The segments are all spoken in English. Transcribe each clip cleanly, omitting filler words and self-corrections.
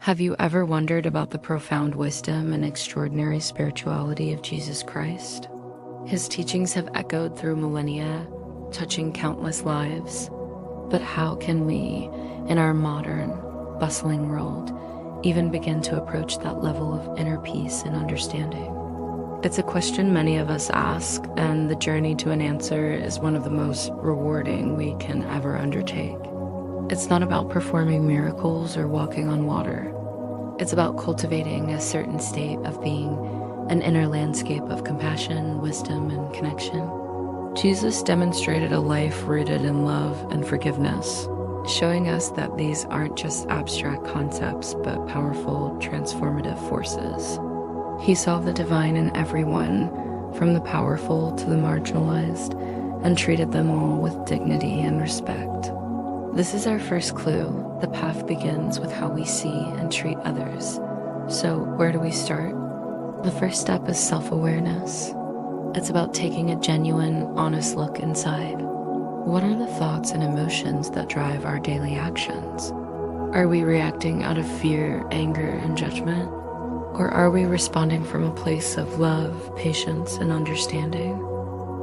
Have you ever wondered about the profound wisdom and extraordinary spirituality of Jesus Christ? His teachings have echoed through millennia, touching countless lives. But how can we, in our modern, bustling world, even begin to approach that level of inner peace and understanding? It's a question many of us ask, and the journey to an answer is one of the most rewarding we can ever undertake. It's not about performing miracles or walking on water. It's about cultivating a certain state of being, an inner landscape of compassion, wisdom, and connection. Jesus demonstrated a life rooted in love and forgiveness, showing us that these aren't just abstract concepts, but powerful, transformative forces. He saw the divine in everyone, from the powerful to the marginalized, and treated them all with dignity and respect. This is our first clue. The path begins with how we see and treat others. So, where do we start? The first step is self-awareness. It's about taking a genuine, honest look inside. What are the thoughts and emotions that drive our daily actions? Are we reacting out of fear, anger, and judgment? Or are we responding from a place of love, patience, and understanding?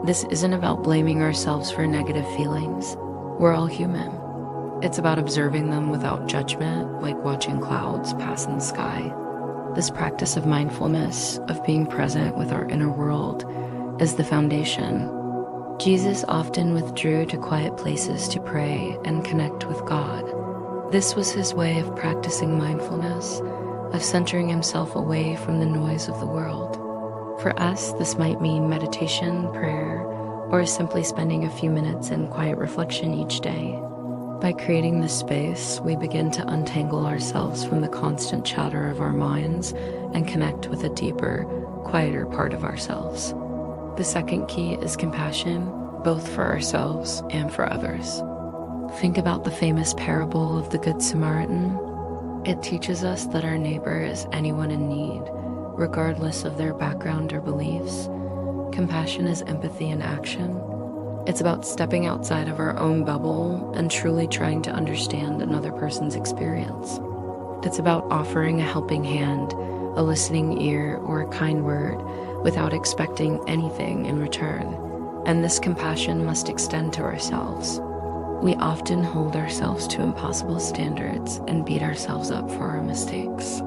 This isn't about blaming ourselves for negative feelings. We're all human. It's about observing them without judgment, like watching clouds pass in the sky. This practice of mindfulness, of being present with our inner world, is the foundation. Jesus often withdrew to quiet places to pray and connect with God. This was his way of practicing mindfulness, of centering himself away from the noise of the world. For us, this might mean meditation, prayer, or simply spending a few minutes in quiet reflection each day. By creating this space, we begin to untangle ourselves from the constant chatter of our minds and connect with a deeper, quieter part of ourselves. The second key is compassion, both for ourselves and for others. Think about the famous parable of the Good Samaritan. It teaches us that our neighbor is anyone in need, regardless of their background or beliefs. Compassion is empathy in action. It's about stepping outside of our own bubble and truly trying to understand another person's experience. It's about offering a helping hand, a listening ear, or a kind word without expecting anything in return. And this compassion must extend to ourselves. We often hold ourselves to impossible standards and beat ourselves up for our mistakes.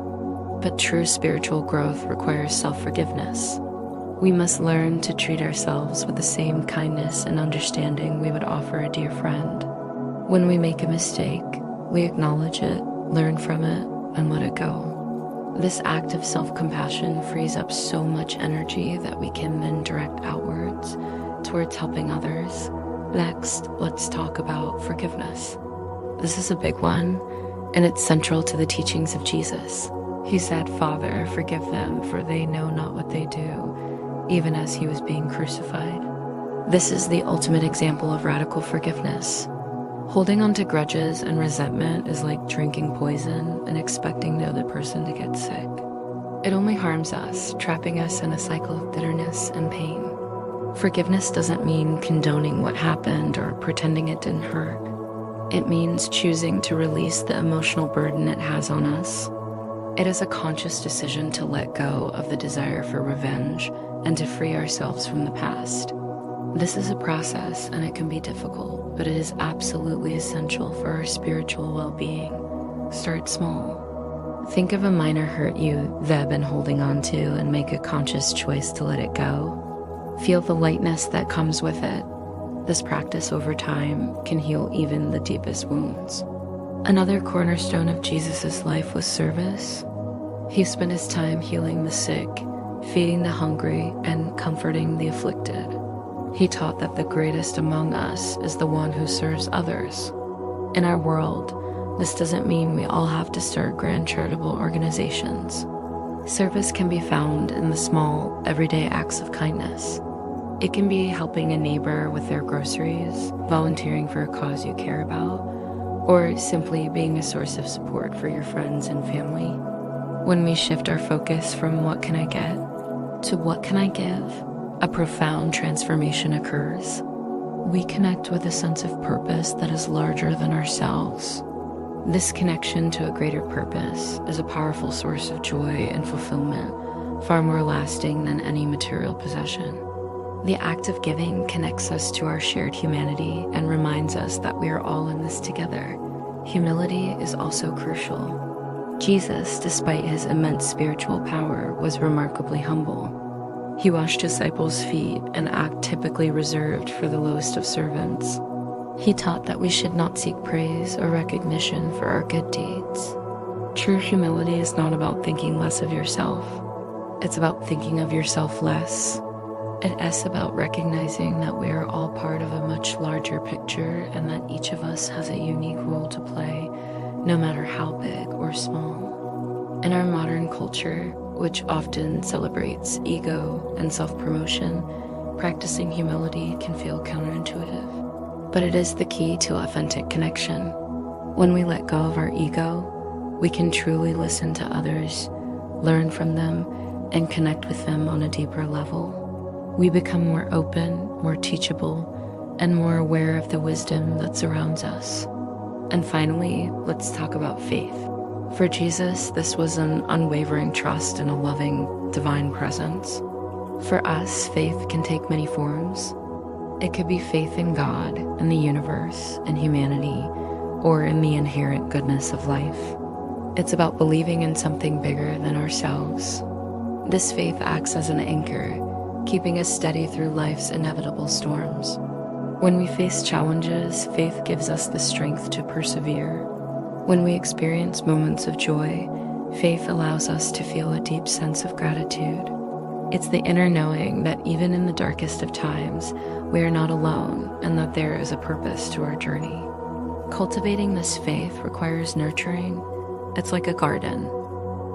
But true spiritual growth requires self-forgiveness. We must learn to treat ourselves with the same kindness and understanding we would offer a dear friend. When we make a mistake, we acknowledge it, learn from it, and let it go. This act of self-compassion frees up so much energy that we can then direct outwards towards helping others. Next, let's talk about forgiveness. This is a big one, and it's central to the teachings of Jesus. He said, "Father, forgive them, for they know not what they do," even as he was being crucified. This is the ultimate example of radical forgiveness. Holding on to grudges and resentment is like drinking poison and expecting the other person to get sick. It only harms us, trapping us in a cycle of bitterness and pain. Forgiveness doesn't mean condoning what happened or pretending it didn't hurt. It means choosing to release the emotional burden it has on us. It is a conscious decision to let go of the desire for revenge and to free ourselves from the past. This is a process, and it can be difficult, but it is absolutely essential for our spiritual well-being. Start small. Think of a minor hurt you've been holding on to and make a conscious choice to let it go. Feel the lightness that comes with it. This practice over time can heal even the deepest wounds. Another cornerstone of Jesus' life was service. He spent his time healing the sick, feeding the hungry, and comforting the afflicted. He taught that the greatest among us is the one who serves others. In our world, this doesn't mean we all have to start grand charitable organizations. Service can be found in the small, everyday acts of kindness. It can be helping a neighbor with their groceries, volunteering for a cause you care about, or simply being a source of support for your friends and family. When we shift our focus from what can I get to what can I give, a profound transformation occurs. We connect with a sense of purpose that is larger than ourselves. This connection to a greater purpose is a powerful source of joy and fulfillment, far more lasting than any material possession. The act of giving connects us to our shared humanity and reminds us that we are all in this together. Humility is also crucial. Jesus, despite his immense spiritual power, was remarkably humble. He washed disciples' feet, an act typically reserved for the lowest of servants. He taught that we should not seek praise or recognition for our good deeds. True humility is not about thinking less of yourself. It's about thinking of yourself less. It is about recognizing that we are all part of a much larger picture and that each of us has a unique role to play, no matter how big or small. In our modern culture, which often celebrates ego and self-promotion, practicing humility can feel counterintuitive. But it is the key to authentic connection. When we let go of our ego, we can truly listen to others, learn from them, and connect with them on a deeper level. We become more open, more teachable, and more aware of the wisdom that surrounds us. And finally, let's talk about faith. For Jesus, this was an unwavering trust in a loving, divine presence. For us, faith can take many forms. It could be faith in God, in the universe, in humanity, or in the inherent goodness of life. It's about believing in something bigger than ourselves. This faith acts as an anchor, keeping us steady through life's inevitable storms. When we face challenges, faith gives us the strength to persevere. When we experience moments of joy, faith allows us to feel a deep sense of gratitude. It's the inner knowing that even in the darkest of times, we are not alone and that there is a purpose to our journey. Cultivating this faith requires nurturing. It's like a garden.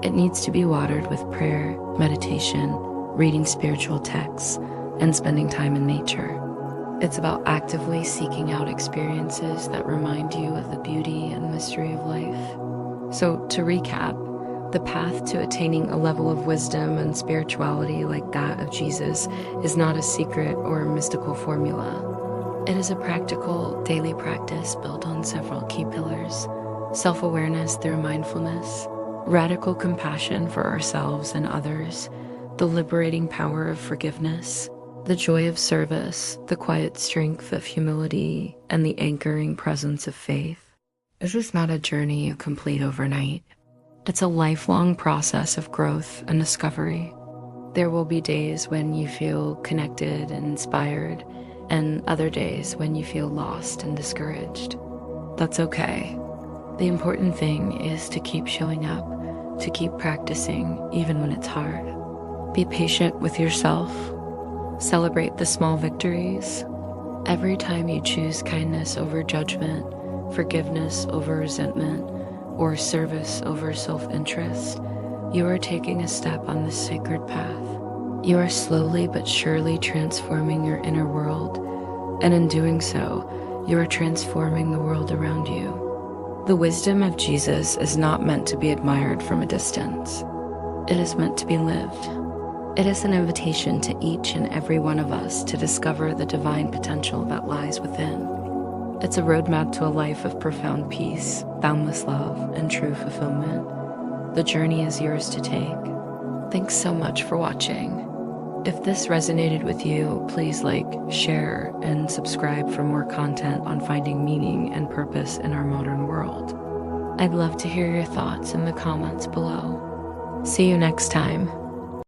It needs to be watered with prayer, meditation, reading spiritual texts, and spending time in nature. It's about actively seeking out experiences that remind you of the beauty and mystery of life. So, to recap, the path to attaining a level of wisdom and spirituality like that of Jesus is not a secret or a mystical formula. It is a practical, daily practice built on several key pillars: self-awareness through mindfulness, radical compassion for ourselves and others, the liberating power of forgiveness, the joy of service, the quiet strength of humility, and the anchoring presence of faith. This is not a journey you complete overnight. It's a lifelong process of growth and discovery. There will be days when you feel connected and inspired, and other days when you feel lost and discouraged. That's okay. The important thing is to keep showing up, to keep practicing even when it's hard. Be patient with yourself. Celebrate the small victories. Every time you choose kindness over judgment, forgiveness over resentment, or service over self-interest, you are taking a step on this sacred path. You are slowly but surely transforming your inner world, and in doing so, you are transforming the world around you. The wisdom of Jesus is not meant to be admired from a distance. It is meant to be lived. It is an invitation to each and every one of us to discover the divine potential that lies within. It's a roadmap to a life of profound peace, boundless love, and true fulfillment. The journey is yours to take. Thanks so much for watching. If this resonated with you, please like, share, and subscribe for more content on finding meaning and purpose in our modern world. I'd love to hear your thoughts in the comments below. See you next time.